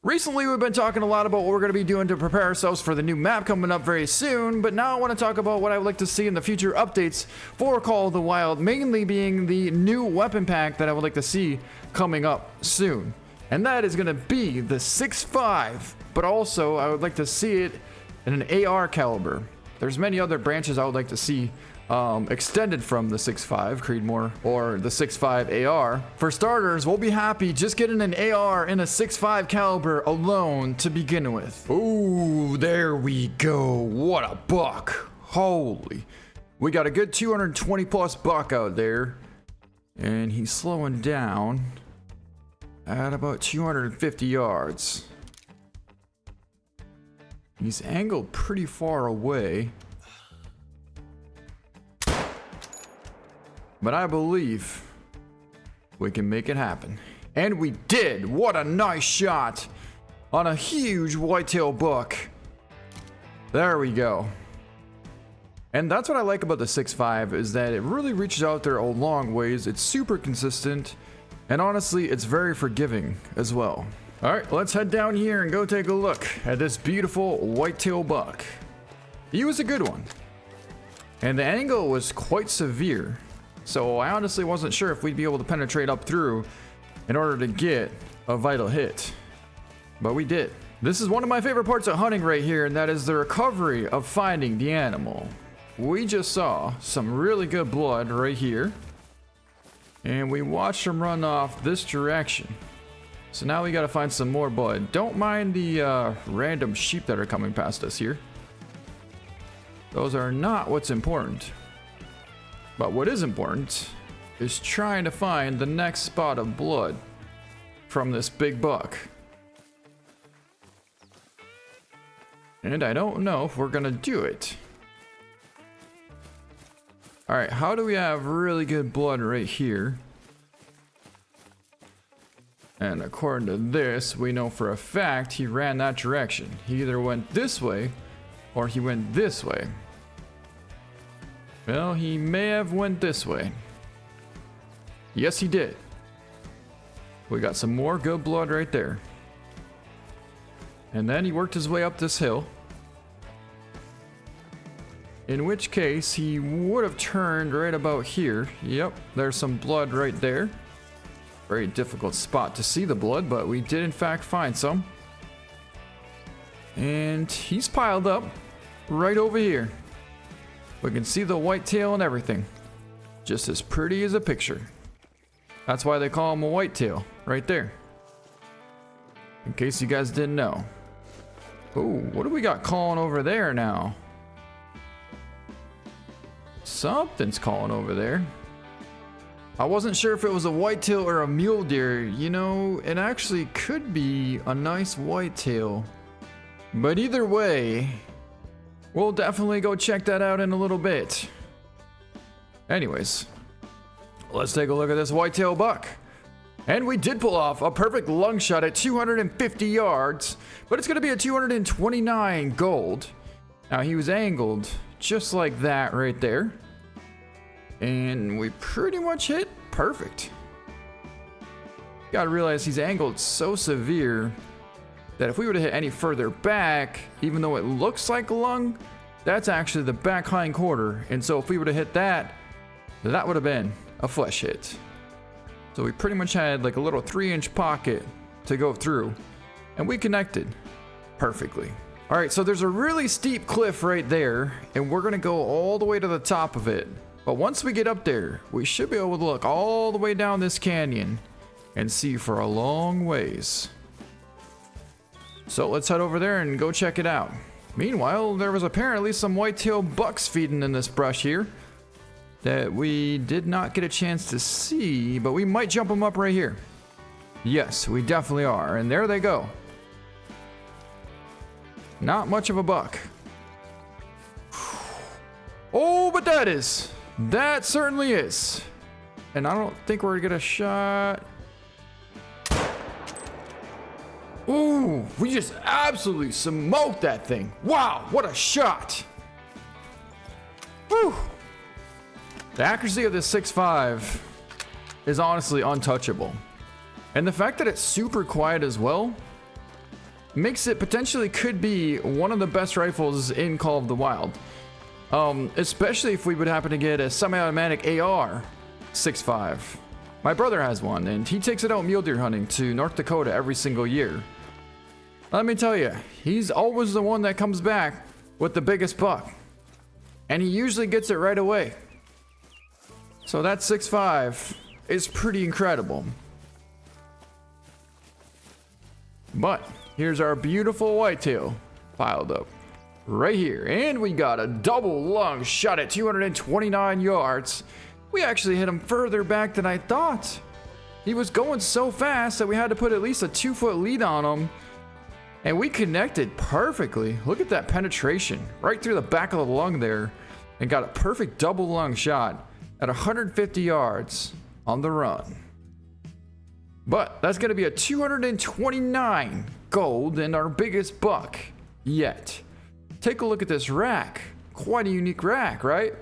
Recently, we've been talking a lot about what we're going to be doing to prepare ourselves for the new map coming up very soon, but now I want to talk about what I would like to see in the future updates for Call of the Wild, mainly being the new weapon pack that I would like to see coming up soon. And that is going to be the 6.5, but also I would like to see it in an AR caliber. There's many other branches I would like to see extended from the 6.5 Creedmoor or the 6.5 AR. For starters, we'll be happy just getting an AR in a 6.5 caliber alone to begin with. Ooh, there we go. What a buck. Holy. We got a good 220 plus buck out there. And he's slowing down at about 250 yards. He's angled pretty far away. But I believe we can make it happen. And we did! What a nice shot on a huge whitetail buck. There we go. And that's what I like about the 6.5 is that it really reaches out there a long ways. It's super consistent. And honestly, it's very forgiving as well. Alright, let's head down here and go take a look at this beautiful whitetail buck. He was a good one. And the angle was quite severe. So I honestly wasn't sure if we'd be able to penetrate up through in order to get a vital hit. But we did. This is one of my favorite parts of hunting right here, and that is the recovery of finding the animal. We just saw some really good blood right here. And we watched him run off this direction. So now we gotta find some more blood. Don't mind the random sheep that are coming past us here. Those are not what's important. But what is important is trying to find the next spot of blood from this big buck. And I don't know if we're gonna do it. Alright, how do we have really good blood right here? And according to this, we know for a fact he ran that direction. He either went this way or he went this way. Well, he may have went this way. Yes, he did. We got some more good blood right there. And then he worked his way up this hill. In which case, he would have turned right about here. Yep, there's some blood right there. Very difficult spot to see the blood, but we did in fact find some. And he's piled up right over here. We can see the whitetail and everything. Just as pretty as a picture. That's why they call him a whitetail, right there. In case you guys didn't know. Oh, what do we got calling over there now? Something's calling over there. I wasn't sure if it was a whitetail or a mule deer. You know, it actually could be a nice whitetail. But either way, we'll definitely go check that out in a little bit. Anyways, let's take a look at this whitetail buck. And we did pull off a perfect lung shot at 250 yards, but it's going to be a 229 gold. Now, he was angled just like that right there. And we pretty much hit perfect. Gotta realize he's angled so severe that if we were to hit any further back, even though it looks like a lung, that's actually the back hind quarter. And so if we were to hit that, that would have been a flesh hit. So we pretty much had like a little 3-inch pocket to go through, and we connected perfectly. All right, so there's a really steep cliff right there, and we're gonna go all the way to the top of it. But once we get up there, we should be able to look all the way down this canyon and see for a long ways. So let's head over there and go check it out. Meanwhile, there was apparently some whitetail bucks feeding in this brush here that we did not get a chance to see, but we might jump them up right here. Yes, we definitely are, and there they go. Not much of a buck. Oh, but that certainly is. And I don't think we're gonna get a shot. Ooh, we just absolutely smoked that thing. Wow, what a shot. Whew. The accuracy of this 6.5 is honestly untouchable. And the fact that it's super quiet as well makes it potentially could be one of the best rifles in Call of the Wild. Especially if we would happen to get a semi-automatic AR 6.5. My brother has one, and he takes it out mule deer hunting to North Dakota every single year. Let me tell you, he's always the one that comes back with the biggest buck. And he usually gets it right away. So that 6.5 is pretty incredible. But here's our beautiful whitetail piled up right here. And we got a double lung shot at 229 yards. We actually hit him further back than I thought. He was going so fast that we had to put at least a 2-foot lead on him. And we connected perfectly. Look at that penetration right through the back of the lung there. And got a perfect double lung shot at 150 yards on the run. But that's going to be a 229 gold and our biggest buck yet. Take a look at this rack. Quite a unique rack, right?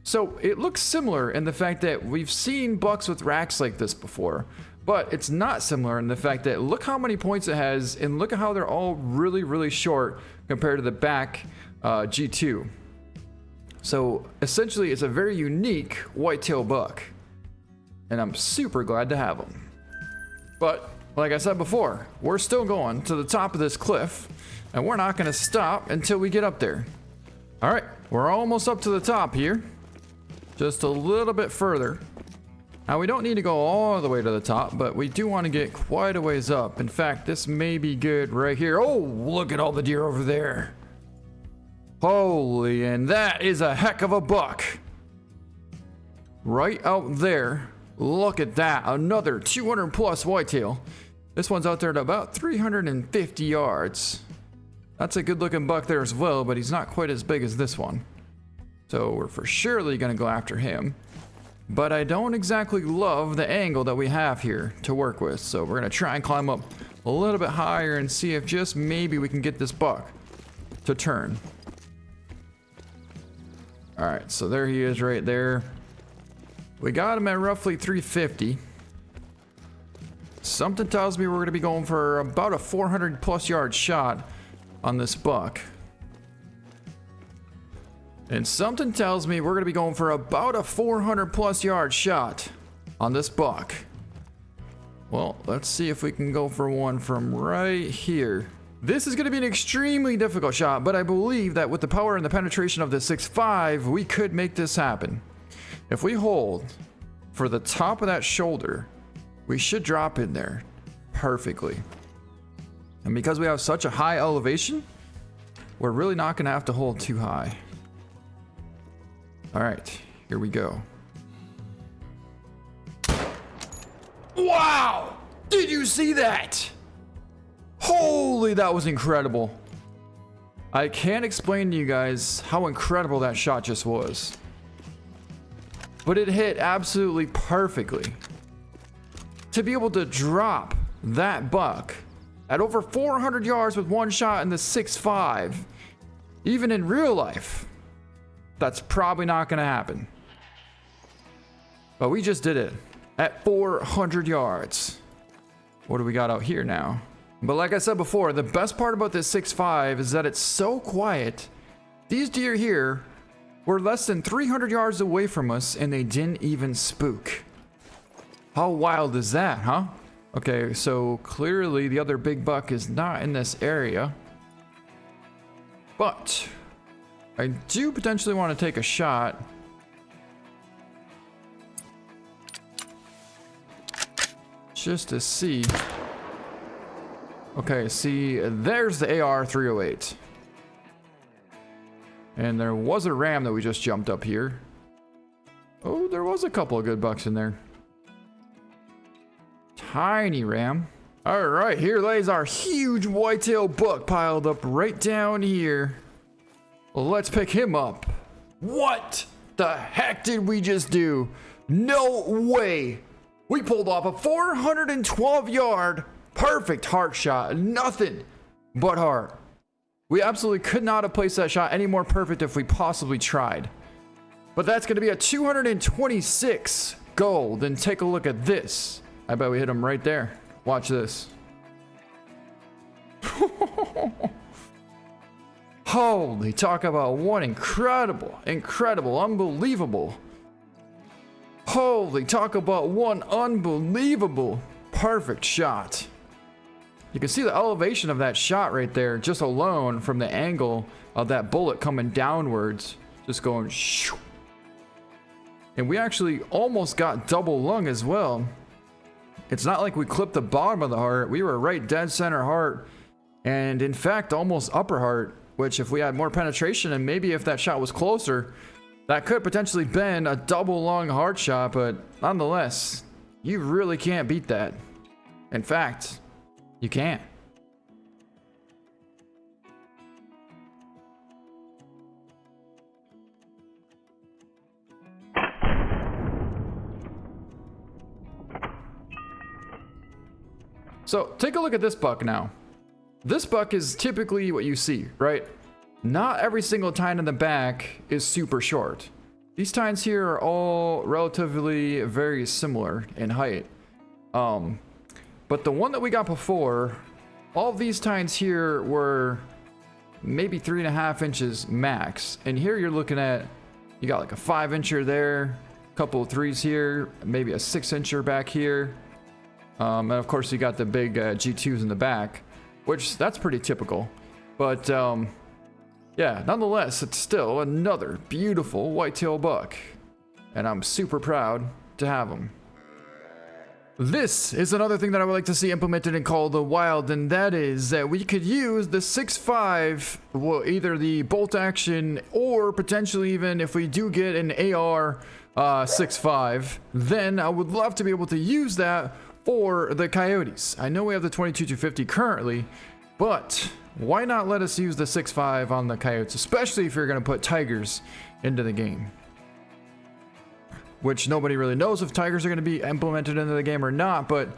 So it looks similar in the fact that we've seen bucks with racks like this before, but it's not similar in the fact that look how many points it has and look at how they're all really, really short compared to the back G2. So essentially it's a very unique whitetail buck and I'm super glad to have them. But like I said before, we're still going to the top of this cliff and we're not going to stop until we get up there. All right, we're almost up to the top here. Just a little bit further. Now we don't need to go all the way to the top, but we do want to get quite a ways up. In fact, this may be good right here. Oh, look at all the deer over there. Holy, and that is a heck of a buck. Right out there. Look at that, another 200 plus whitetail. This one's out there at about 350 yards. That's a good looking buck there as well, but he's not quite as big as this one. So we're for surely gonna go after him. But I don't exactly love the angle that we have here to work with. So we're gonna try and climb up a little bit higher and see if just maybe we can get this buck to turn. All right, so there he is right there. We got him at roughly 350. Something tells me we're gonna be going for about a 400 plus yard shot on this buck. And something tells me we're gonna be going for about a 400 plus yard shot on this buck. Well, let's see if we can go for one from right here. This is gonna be an extremely difficult shot, but I believe that with the power and the penetration of the 6.5, we could make this happen. If we hold for the top of that shoulder, we should drop in there perfectly. And because we have such a high elevation, we're really not gonna have to hold too high. All right, here we go. Wow! Did you see that? Holy, that was incredible. I can't explain to you guys how incredible that shot just was. But it hit absolutely perfectly. To be able to drop that buck at over 400 yards with one shot in the 6.5, even in real life, that's probably not gonna happen. But we just did it at 400 yards. What do we got out here now? But like I said before, the best part about this 6.5 is that it's so quiet. These deer here were less than 300 yards away from us and they didn't even spook. How wild is that, huh? Okay, so clearly the other big buck is not in this area. But I do potentially want to take a shot. Just to see. Okay, see, there's the AR-308. And there was a ram that we just jumped up here. Oh, there was a couple of good bucks in there. Tiny ram. All right, here lays our huge whitetail buck piled up right down here. Well, let's pick him up. What the heck did we just do? No way. We pulled off a 412 yard perfect heart shot. Nothing but heart. We absolutely could not have placed that shot any more perfect if we possibly tried. But that's going to be a 226 gold. And take a look at this. I bet we hit him right there. Watch this. Holy, talk about one incredible, unbelievable. Holy, talk about one unbelievable, perfect shot. You can see the elevation of that shot right there, just alone from the angle of that bullet coming downwards, just going shoo. And we actually almost got double lung as well. It's not like we clipped the bottom of the heart. We were right dead center heart, and in fact, almost upper heart, which if we had more penetration and maybe if that shot was closer, that could potentially been a double lung heart shot, but nonetheless, you really can't beat that. In fact, you can't. So take a look at this buck now. This buck is typically what you see, right? Not every single tine in the back is super short. These tines here are all relatively very similar in height. But the one that we got before, all of these tines here were maybe 3.5 inches max. And here you're looking at, you got like a 5-incher there, a couple of 3s here, maybe a 6-incher back here. And of course you got the big G2s in the back, which that's pretty typical. But yeah, nonetheless, it's still another beautiful whitetail buck. And I'm super proud to have him. This is another thing that I would like to see implemented in Call of the Wild, and that is that we could use the 6.5, well, either the bolt action or potentially even if we do get an AR 6.5, then I would love to be able to use that for the coyotes. I know we have the 22-250 currently, but why not let us use the 6.5 on the coyotes, especially if you're going to put tigers into the game? Which nobody really knows if tigers are going to be implemented into the game or not, but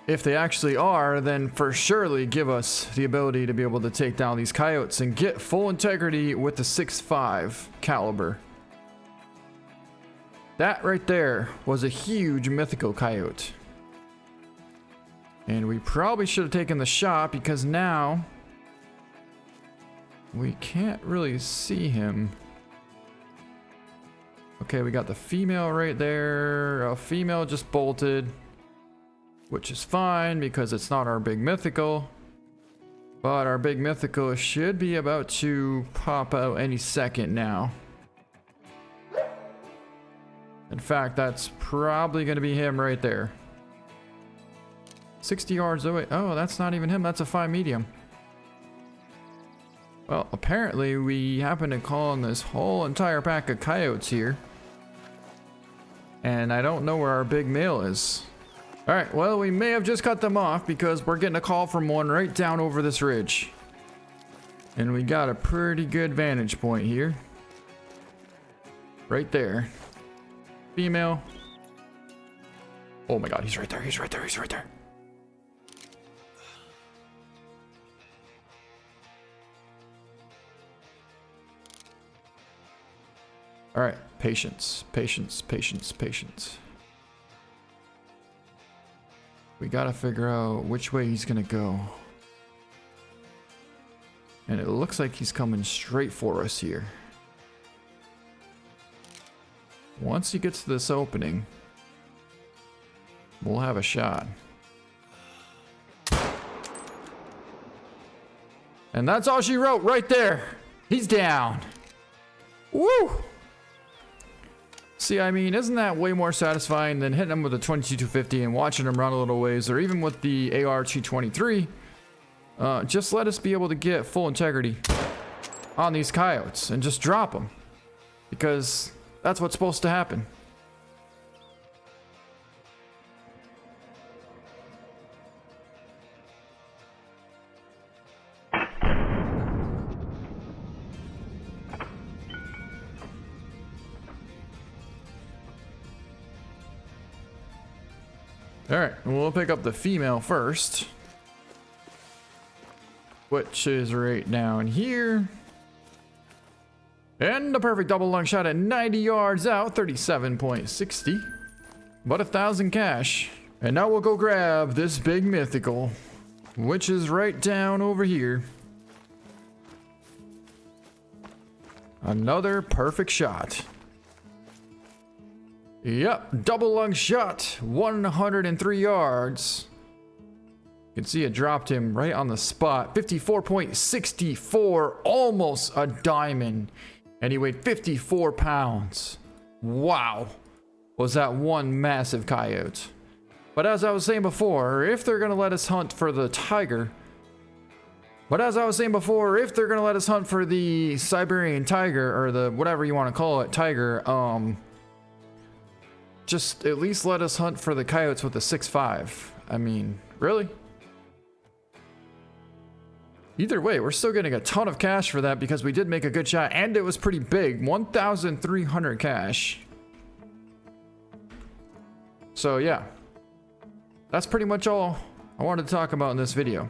if they actually are, then for surely give us the ability to be able to take down these coyotes and get full integrity with the 6.5 caliber. That right there was a huge mythical coyote. And we probably should have taken the shot because now we can't really see him. Okay, we got the female right there. A female just bolted, which is fine because it's not our big mythical. But our big mythical should be about to pop out any second now. In fact, that's probably going to be him right there. 60 yards away. Oh, that's not even him. That's a 5 medium. Well, apparently we happen to call on this whole entire pack of coyotes here. And I don't know where our big male is. Alright, well, we may have just cut them off because we're getting a call from one right down over this ridge. And we got a pretty good vantage point here. Right there. Female. Oh my god, he's right there, he's right there, he's right there. All right, patience, patience, patience, patience. We gotta figure out which way he's gonna go. And it looks like he's coming straight for us here. Once he gets to this opening, we'll have a shot. And that's all she wrote right there. He's down. Woo! See, I mean, isn't that way more satisfying than hitting him with a 22-250 and watching him run a little ways, or even with the AR-223? Just let us be able to get full integrity on these coyotes and just drop them, because that's what's supposed to happen. Alright, we'll pick up the female first, which is right down here. And a perfect double lung shot at 90 yards out, 37.60. But 1,000 cash. And now we'll go grab this big mythical. which is right down over here. Another perfect shot. Yep, double lung shot, 103 yards. You can see it dropped him right on the spot. 54.64, almost a diamond. And he weighed 54 pounds. Wow, was that one massive coyote. But as I was saying before, if they're gonna let us hunt for the tiger, if they're gonna let us hunt for the Siberian tiger, or the whatever you want to call it, tiger, just at least let us hunt for the coyotes with the 6.5. I mean, really? Either way, we're still getting a ton of cash for that because we did make a good shot and it was pretty big. 1,300 cash. So yeah, that's pretty much all I wanted to talk about in this video.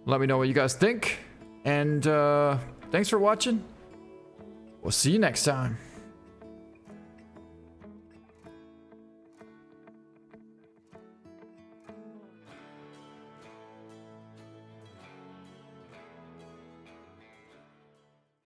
Let me know what you guys think, and thanks for watching. We'll see you next time.